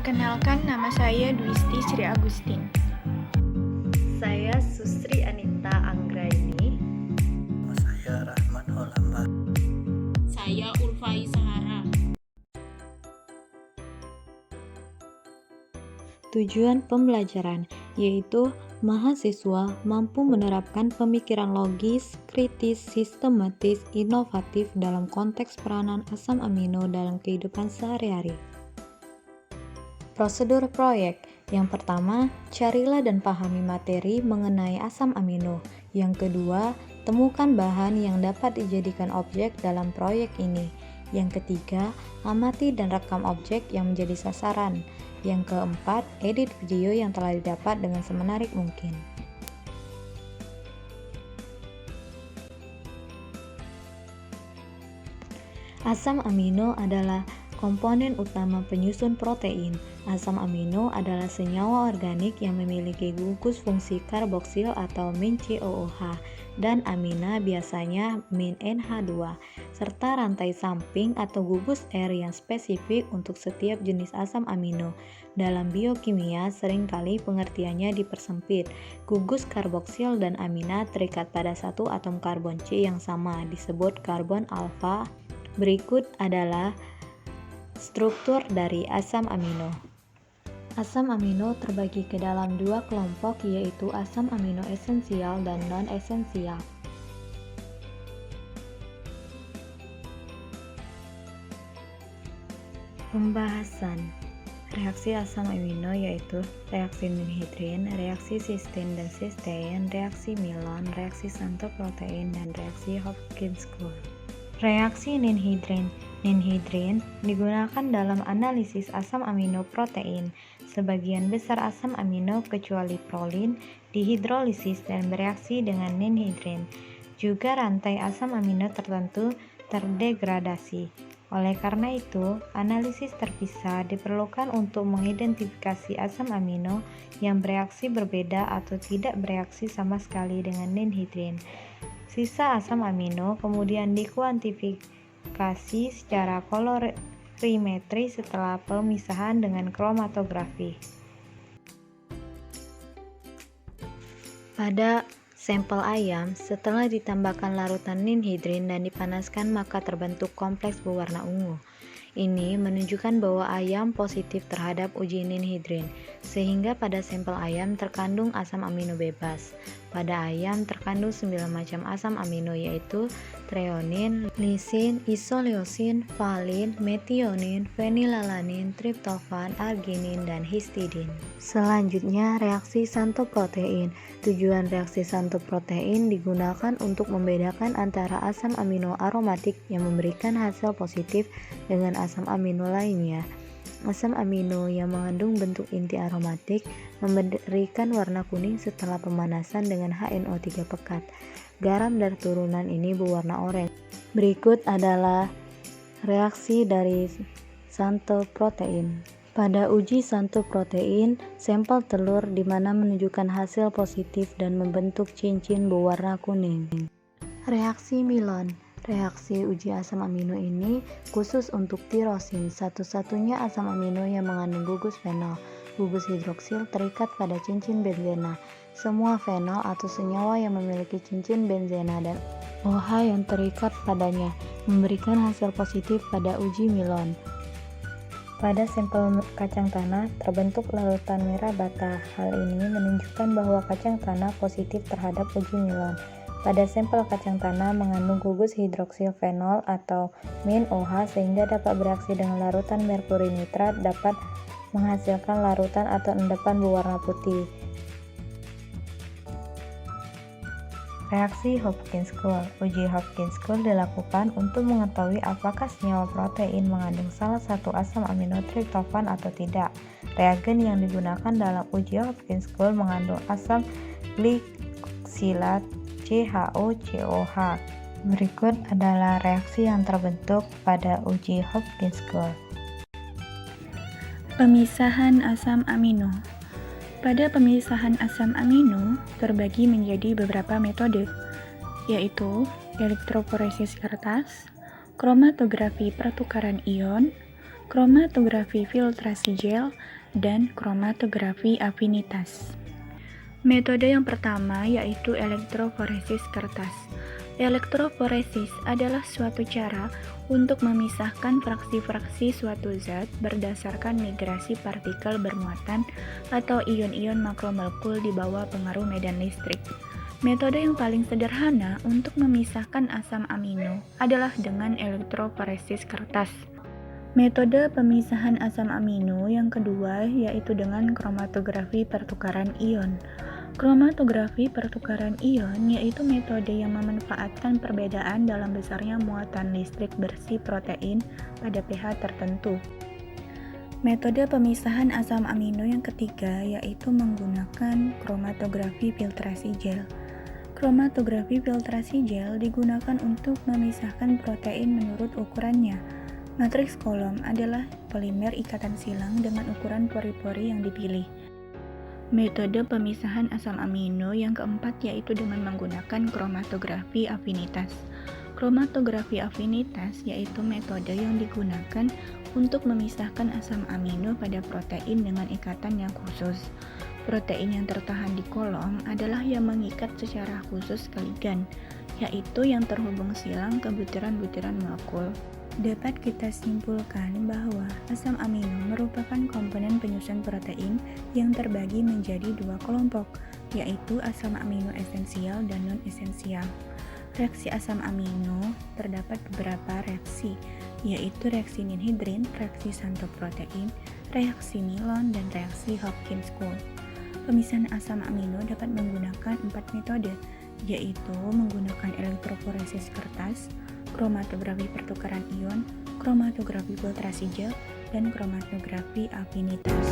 Perkenalkan, nama saya Dwisti Sri Agustin. Saya Susri Anita Anggraini. Saya Rahmat Holamba. Saya Ulfai Sahara. Tujuan pembelajaran yaitu mahasiswa mampu menerapkan pemikiran logis, kritis, sistematis, inovatif dalam konteks peranan asam amino dalam kehidupan sehari-hari. Prosedur proyek. Yang pertama, carilah dan pahami materi mengenai asam amino. Yang kedua, temukan bahan yang dapat dijadikan objek dalam proyek ini. Yang ketiga, amati dan rekam objek yang menjadi sasaran. Yang keempat, edit video yang telah didapat dengan semenarik mungkin. Asam amino adalah komponen utama penyusun protein. Asam amino adalah senyawa organik yang memiliki gugus fungsi karboksil atau min-COOH dan amina biasanya min-NH2, serta rantai samping atau gugus R yang spesifik untuk setiap jenis asam amino. Dalam biokimia, seringkali pengertiannya dipersempit. Gugus karboksil dan amina terikat pada satu atom karbon C yang sama, disebut karbon alfa. Berikut adalah struktur dari asam amino. Asam amino terbagi ke dalam dua kelompok, yaitu asam amino esensial dan non-esensial. Pembahasan reaksi asam amino yaitu reaksi ninhidrin, reaksi cysteine dan cysteine, reaksi Milon, reaksi Santo protein, dan reaksi Hopkins-Kuhl. Reaksi ninhidrin digunakan dalam analisis asam amino protein. Sebagian besar asam amino kecuali prolin dihidrolisis dan bereaksi dengan ninhidrin. Juga rantai asam amino tertentu terdegradasi. Oleh karena itu, analisis terpisah diperlukan untuk mengidentifikasi asam amino yang bereaksi berbeda atau tidak bereaksi sama sekali dengan ninhidrin. Sisa asam amino kemudian dikuantifikasi secara kolorimetri setelah pemisahan dengan kromatografi. Pada sampel ayam, setelah ditambahkan larutan ninhidrin dan dipanaskan, maka terbentuk kompleks berwarna ungu. Ini menunjukkan bahwa ayam positif terhadap uji ninhidrin, sehingga pada sampel ayam terkandung asam amino bebas. Pada ayam terkandung 9 macam asam amino, yaitu treonin, lisin, isoleusin, valin, metionin, fenilalanin, triptofan, arginin, dan histidin. Selanjutnya, reaksi Santo protein. Tujuan reaksi Santo protein digunakan untuk membedakan antara asam amino aromatik yang memberikan hasil positif dengan asam amino lainnya. Asam amino yang mengandung bentuk inti aromatik memberikan warna kuning setelah pemanasan dengan HNO3 pekat. Garam dari turunan ini berwarna oranye. Berikut adalah reaksi dari Santo protein. Pada uji Santo protein, sampel telur di mana menunjukkan hasil positif dan membentuk cincin berwarna kuning. Reaksi Milon. Reaksi uji asam amino ini khusus untuk tirosin, satu-satunya asam amino yang mengandung gugus fenol. Gugus hidroksil terikat pada cincin benzena. Semua fenol atau senyawa yang memiliki cincin benzena dan OH yang terikat padanya memberikan hasil positif pada uji Milon. Pada sampel kacang tanah terbentuk larutan merah bata. Hal ini menunjukkan bahwa kacang tanah positif terhadap uji Milon. Pada sampel kacang tanah mengandung gugus hidroksil fenol atau min-OH sehingga dapat bereaksi dengan larutan merkuri nitrat dapat menghasilkan larutan atau endapan berwarna putih. Reaksi Hopkins-Kuhl. Uji Hopkins-Kuhl dilakukan untuk mengetahui apakah senyawa protein mengandung salah satu asam amino triptofan atau tidak. Reagen yang digunakan dalam uji Hopkins-Kuhl mengandung asam gliksilat CHO-COH. Berikut adalah reaksi yang terbentuk pada uji Hopkins-Kuhl. Pemisahan asam amino. Pada pemisahan asam amino terbagi menjadi beberapa metode, yaitu elektroforesis kertas, kromatografi pertukaran ion, kromatografi filtrasi gel, dan kromatografi afinitas. Metode yang pertama yaitu elektroforesis kertas. Elektroforesis adalah suatu cara untuk memisahkan fraksi-fraksi suatu zat berdasarkan migrasi partikel bermuatan atau ion-ion makromolekul di bawah pengaruh medan listrik. Metode yang paling sederhana untuk memisahkan asam amino adalah dengan elektroforesis kertas. Metode pemisahan asam amino yang kedua yaitu dengan kromatografi pertukaran ion. Kromatografi pertukaran ion yaitu metode yang memanfaatkan perbedaan dalam besarnya muatan listrik bersih protein pada pH tertentu. Metode pemisahan asam amino yang ketiga yaitu menggunakan kromatografi filtrasi gel. Kromatografi filtrasi gel digunakan untuk memisahkan protein menurut ukurannya. Matriks kolom adalah polimer ikatan silang dengan ukuran pori-pori yang dipilih. Metode pemisahan asam amino yang keempat yaitu dengan menggunakan kromatografi afinitas. Kromatografi afinitas yaitu metode yang digunakan untuk memisahkan asam amino pada protein dengan ikatan yang khusus. Protein yang tertahan di kolom adalah yang mengikat secara khusus ke ligan, yaitu yang terhubung silang ke butiran-butiran molekul. Dapat kita simpulkan bahwa asam amino merupakan komponen penyusun protein yang terbagi menjadi dua kelompok, yaitu asam amino esensial dan non-esensial. Reaksi asam amino terdapat beberapa reaksi, yaitu reaksi ninhidrin, reaksi santoprotein, reaksi Milon, dan reaksi Hopkins-Couldt. Pemisahan asam amino dapat menggunakan 4 metode, yaitu menggunakan elektroforesis kertas, kromatografi pertukaran ion, kromatografi filtrasi gel, dan kromatografi afinitas.